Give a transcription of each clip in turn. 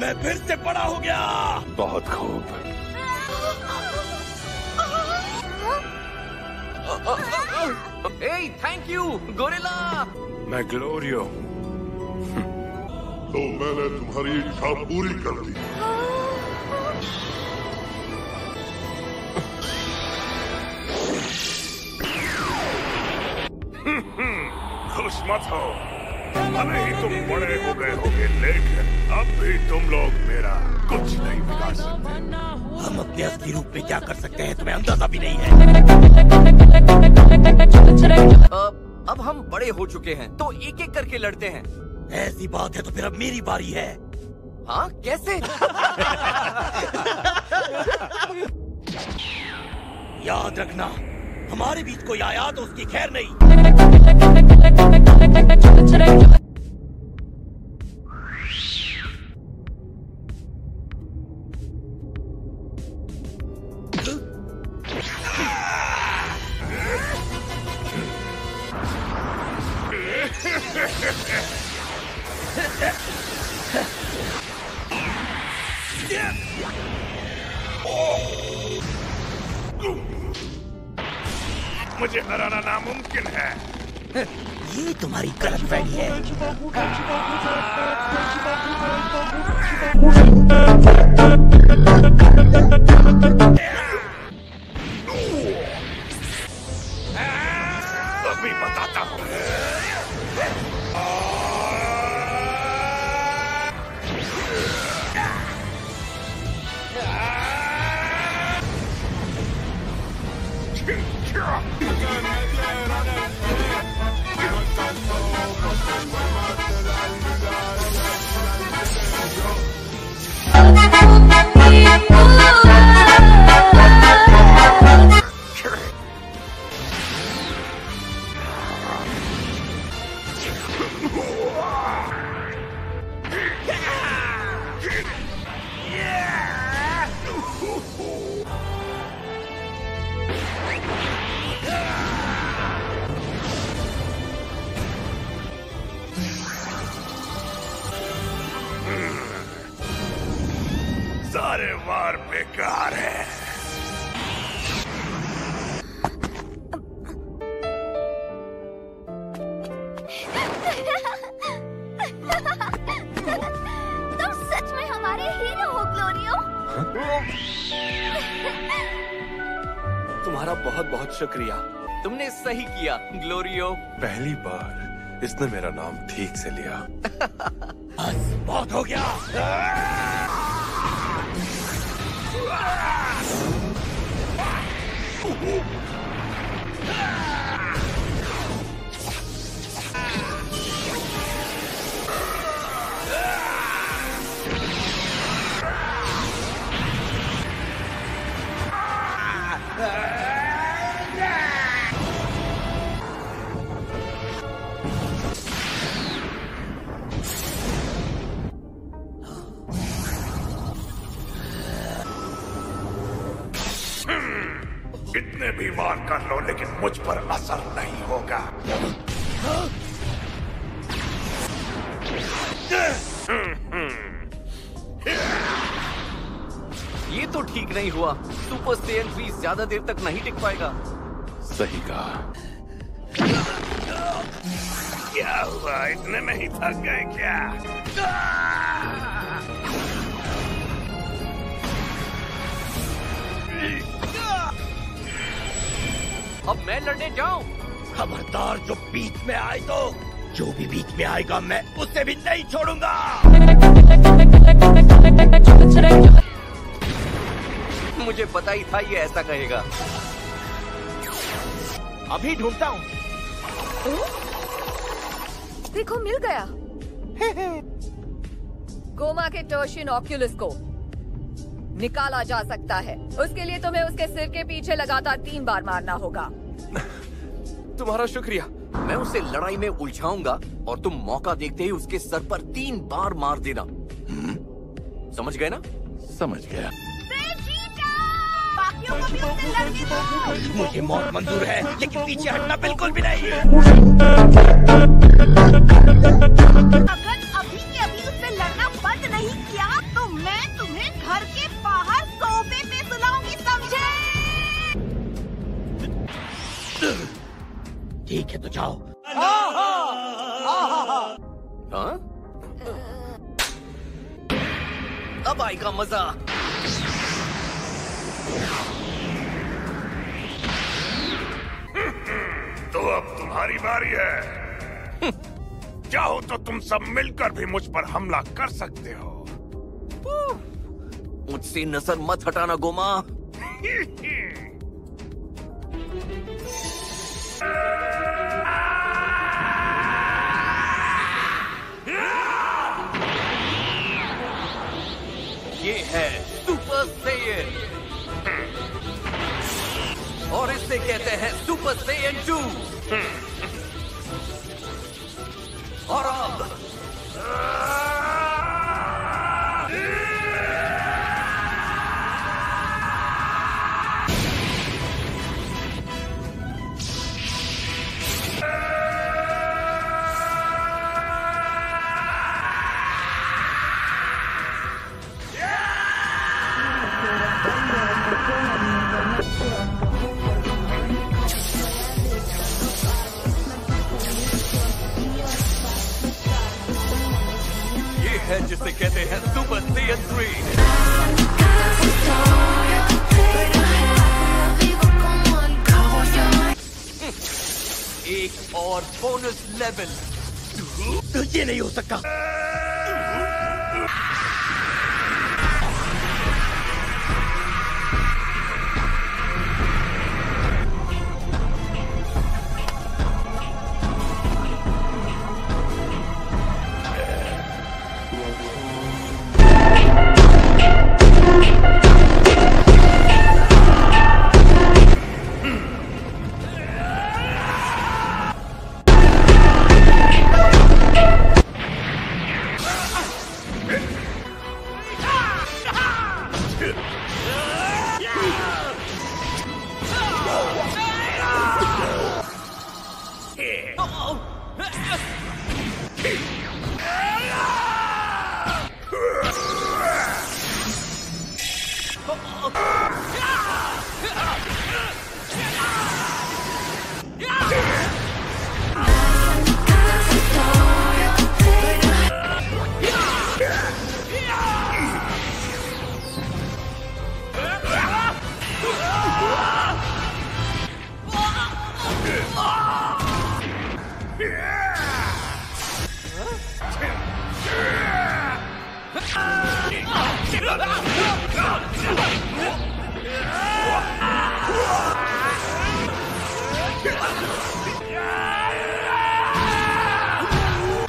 मैं फिर से बड़ा हो गया। बहुत खूब। Thank you gorilla. मैं ग्लोरियो। तो मैंने तुम्हारी इच्छा पूरी कर दी। खुश मत हो, भले ही तुम बड़े हो गए होगे, लेकिन अब भी तुम लोग मेरा कुछ नहीं बिगाड़ सकते। हम अपने असली रूप में क्या कर सकते हैं तुम्हें अंदाजा भी नहीं है। अब हम बड़े हो चुके हैं तो एक एक करके लड़ते हैं। ऐसी बात है तो फिर अब मेरी बारी है। हाँ कैसे? याद रखना, हमारे बीच कोई आया तो उसकी खैर नहीं। मुझे हराना नामुमकिन है। ये तुम्हारी गलतफहमी है। अभी बताता हूँ। सारे वार बेकार है। तुम सच में हमारे हीरो हो ग्लोरियो। तुम्हारा बहुत बहुत शुक्रिया, तुमने सही किया ग्लोरियो। पहली बार इसने मेरा नाम ठीक से लिया। बस बहुत हो गया। कितने भी वार कर लो लेकिन मुझ पर असर नहीं होगा। ये तो ठीक नहीं हुआ। सुपर सेयन 3 ज्यादा देर तक नहीं टिक पाएगा। सही कहा। क्या हुआ, इतने में ही थक गए क्या? अब मैं लड़ने जाऊं? खबरदार जो बीच में आए तो, जो भी बीच में आएगा मैं उसे भी नहीं छोड़ूंगा। मुझे पता ही था ये ऐसा कहेगा। अभी ढूंढता हूँ। देखो मिल गया। गोमा के टर्शियन ऑक्यूलस को निकाला जा सकता है। उसके लिए तुम्हें उसके सिर के पीछे लगातार 3 बार मारना होगा। तुम्हारा शुक्रिया। मैं उसे लड़ाई में उलझाऊंगा और तुम मौका देखते ही उसके सर पर 3 बार मार देना। समझ गए ना? समझ गया। मुझे मौत मंजूर है लेकिन पीछे हटना बिल्कुल भी नहीं। अगर अभी के अभी उससे लड़ना बंद नहीं किया तो ठीक है तो जाओ। हाँ? अब आएगा मजा। तो अब तुम्हारी बारी है। चाहो तो तुम सब मिलकर भी मुझ पर हमला कर सकते हो। मुझसे नजर मत हटाना गोमा। ये है सुपर सेयन और इसे कहते हैं सुपर सेयन 2। और अब ये है जिसे कहते हैं सुपर सेयन 3। एक और बोनस लेवल। तो ये नहीं हो सकता।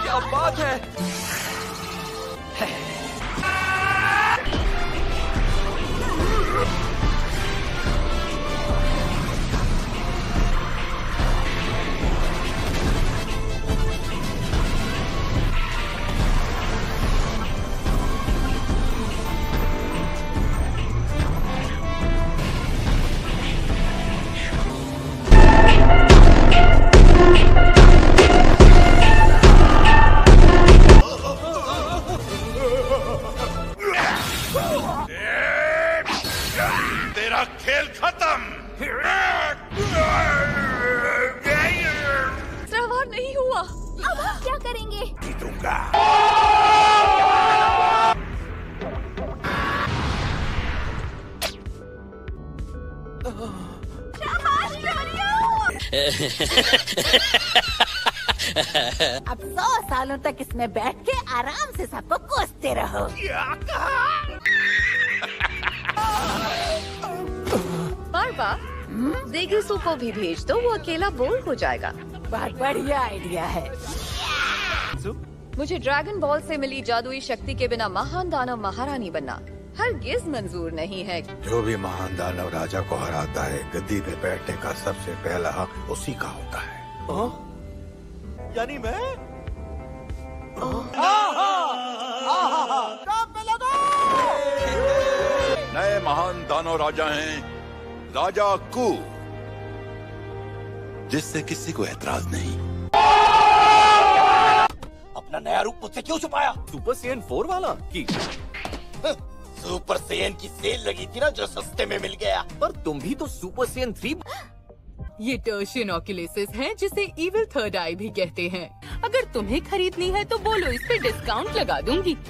क्या बात है। तेरा खेल खत्म। सवार नहीं हुआ। अब हम क्या करेंगे? जीतूंगा। शाबाश ग्लोरियो! अब 100 सालों तक इसमें बैठ के आराम से सबको कोसते रहो। पार्वा, देगीसू को भी भेज दो, वो अकेला बोर हो जाएगा। बहुत बढ़िया आइडिया है। मुझे ड्रैगन बॉल से मिली जादुई शक्ति के बिना महान दानव महारानी बनना हरगिज मंजूर नहीं है। जो भी महान दानव राजा को हराता है, गद्दी पे बैठने का सबसे पहला हक उसी का होता है। यानी मैं? नए महान दानव राजा हैं राजा कू, जिससे किसी को एतराज नहीं। अपना नया रूप मुझसे क्यों छुपाया? सुपर सेयन 4 वाला की? सुपर सेयन की सेल लगी थी ना, जो सस्ते में मिल गया। पर तुम भी तो सुपर सेयन 3। ये टर्शियन ऑक्यूलिसिस है जिसे इविल थर्ड आई भी कहते हैं। अगर तुम्हें खरीदनी है तो बोलो, इस पे डिस्काउंट लगा दूंगी।